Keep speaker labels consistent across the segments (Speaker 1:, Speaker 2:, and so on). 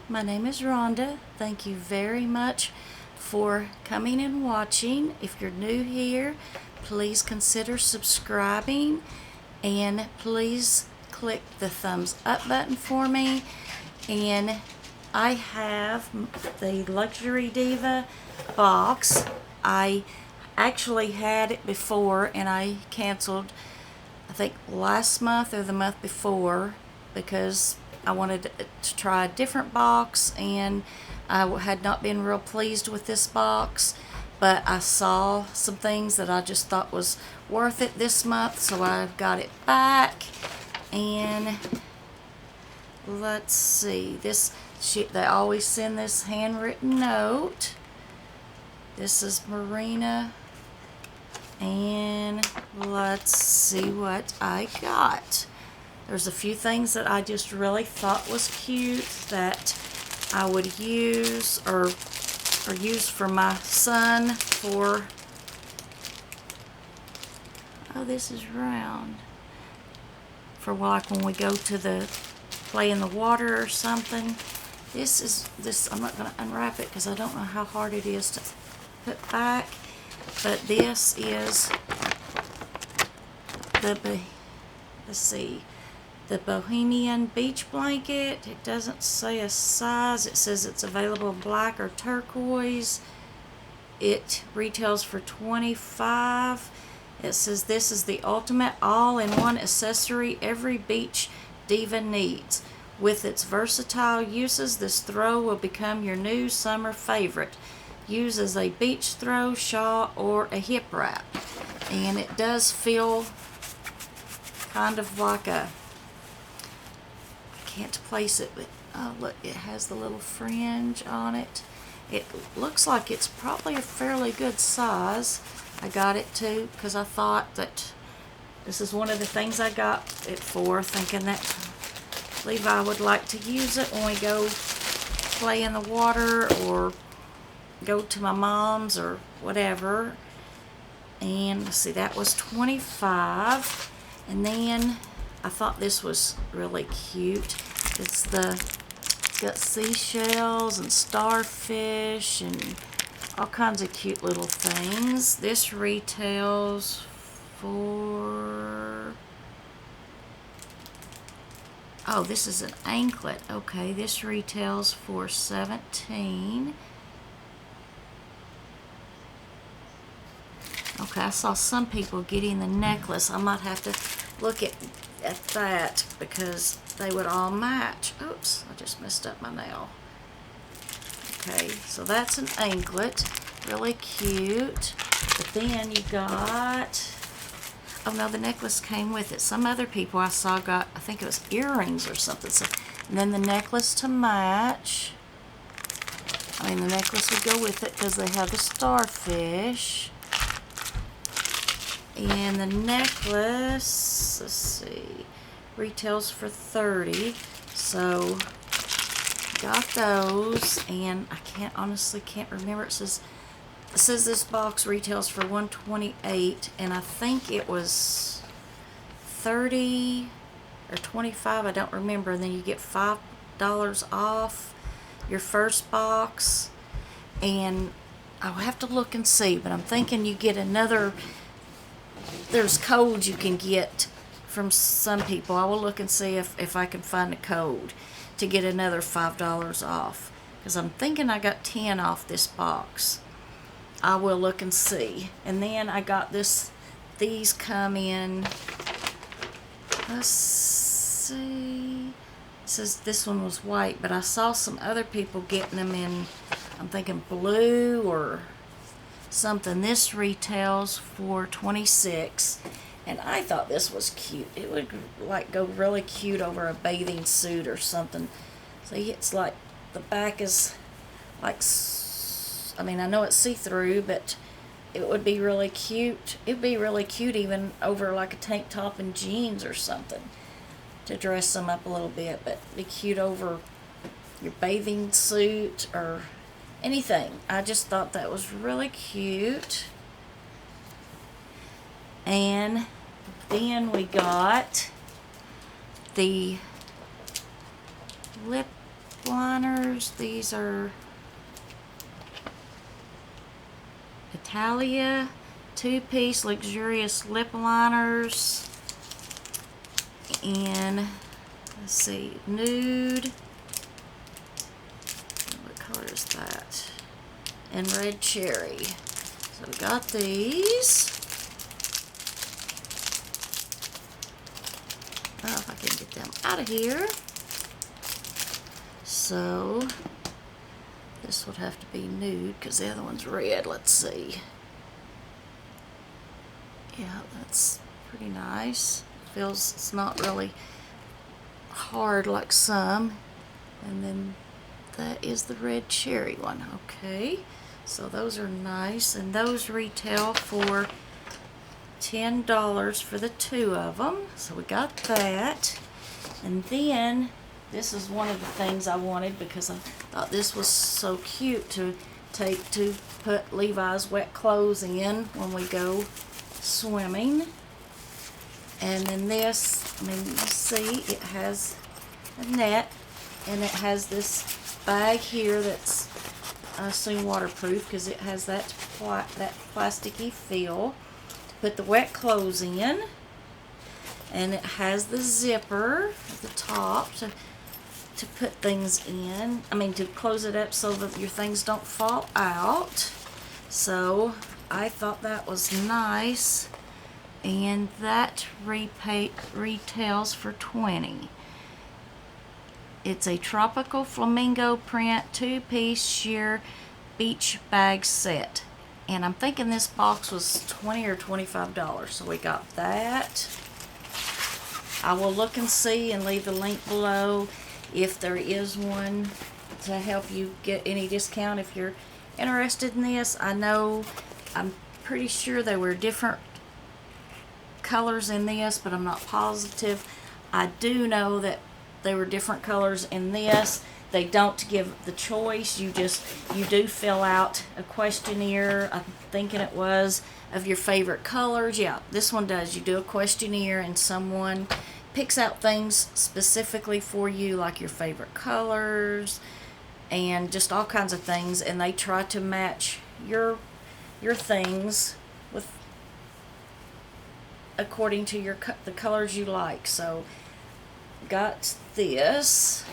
Speaker 1: my name is Rhonda. Thank you very much for coming and watching. If you're new here, please consider subscribing and please click the thumbs up button for me. And I have the Luxury Diva box. I actually had it before and I canceled, I think last month or the month before, because I wanted to try a different box and I had not been real pleased with this box, but I saw some things that I just thought was worth it this month, so I've got it back. And let's see, this they always send this handwritten note. This is Marina, and let's see what I got. There's a few things that I just really thought was cute that I would use or use for my son for, oh, this is round, for like when we go to the play in the water or something. This I'm not going to unwrap it because I don't know how hard it is to put back, but this is let's see, the Bohemian beach blanket. It doesn't say a size. It says it's available black or turquoise. It retails for $25. It says this is the ultimate all-in-one accessory every beach diva needs. With its versatile uses, this throw will become your new summer favorite. Use as a beach throw, shawl, or a hip wrap. And it does feel kind of like a, I can't place it, but oh look, it has the little fringe on it. It looks like it's probably a fairly good size. I got it too because I thought that this is one of the things I got it for, thinking that Levi would like to use it when we go play in the water or go to my mom's or whatever. And let's see, that was $25. And then I thought this was really cute. It's got seashells and starfish and all kinds of cute little things. This retails for, oh, this is an anklet. Okay, this retails for $17. Okay, I saw some people getting the necklace. I might have to look at that because they would all match. Oops, I just messed up my nail. Okay, so that's an anklet. Really cute. But then you got, oh no, the necklace came with it. Some other people I saw got, I think it was earrings or something. So, and then the necklace to match. I mean, the necklace would go with it because they have the starfish. And the necklace, let's see, retails for $30. So got those, and I honestly can't remember. It says this box retails for $128, and I think it was $30 or $25. I don't remember. And then you get $5 off your first box, and I'll have to look and see. But I'm thinking you get another. There's codes you can get from some people. I will look and see if I can find a code to get another $5 off, because I'm thinking I got 10 off this box. I will look and see. And then I got these come in, let's see, it says this one was white, but I saw some other people getting them in, I'm thinking blue or something. This retails for $26, and I thought this was cute. It would like go really cute over a bathing suit or something. See, it's like the back is like, I mean, I know it's see-through, but it would be really cute. It would be really cute even over like a tank top and jeans or something to dress them up a little bit, but be cute over your bathing suit or anything. I just thought that was really cute. And then we got the lip liners. These are Italia 2-piece luxurious lip liners. And let's see, nude. What color is that? And red cherry. So we got these. Oh, if I can get them out of here. So this would have to be nude because the other one's red. Let's see. Yeah, that's pretty nice. Feels it's not really hard like some. And then that is the red cherry one. Okay, so those are nice, and those retail for $10 for the 2 of them. So we got that. And then this is one of the things I wanted because I thought this was so cute to take to put Levi's wet clothes in when we go swimming. And then this, I mean, you see it has a net, and it has this bag here that's I assume waterproof because it has that plasticky feel to put the wet clothes in. And it has the zipper at the top to put things in. I mean, to close it up so that your things don't fall out. So I thought that was nice. And that retails for $20. It's a tropical flamingo print 2-piece sheer beach bag set. And I'm thinking this box was $20 or $25. So we got that. I will look and see and leave the link below if there is one to help you get any discount if you're interested in this. I know, I'm pretty sure there were different colors in this, but I'm not positive. I do know that there were different colors in this. They don't give the choice. You do fill out a questionnaire, I'm thinking it was, of your favorite colors. Yeah, this one does. You do a questionnaire and someone picks out things specifically for you, like your favorite colors and just all kinds of things, and they try to match your things with according to the colors you like. So got this.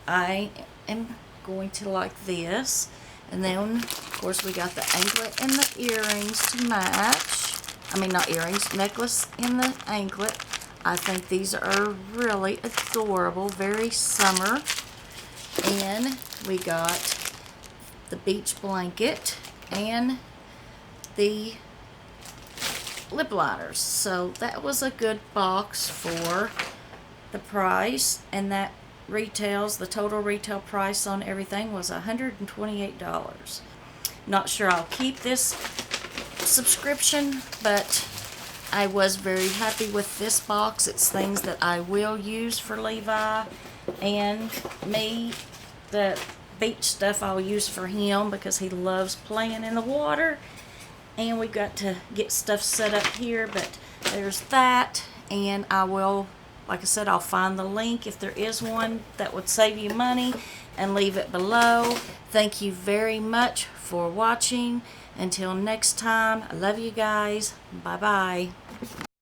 Speaker 1: I am going to like this. And then of course we got the anklet and the earrings to match. I mean, not earrings, necklace and the anklet. I think these are really adorable, very summer. And we got the beach blanket and the lip liners. So that was a good box for the price, and that retails, the total retail price on everything was $128. Not sure I'll keep this subscription, but I was very happy with this box. It's things that I will use for Levi and me. The beach stuff I'll use for him because he loves playing in the water. And we got to get stuff set up here, but there's that. And I will, like I said, I'll find the link if there is one that would save you money and leave it below. Thank you very much for watching. Until next time, I love you guys. Bye-bye.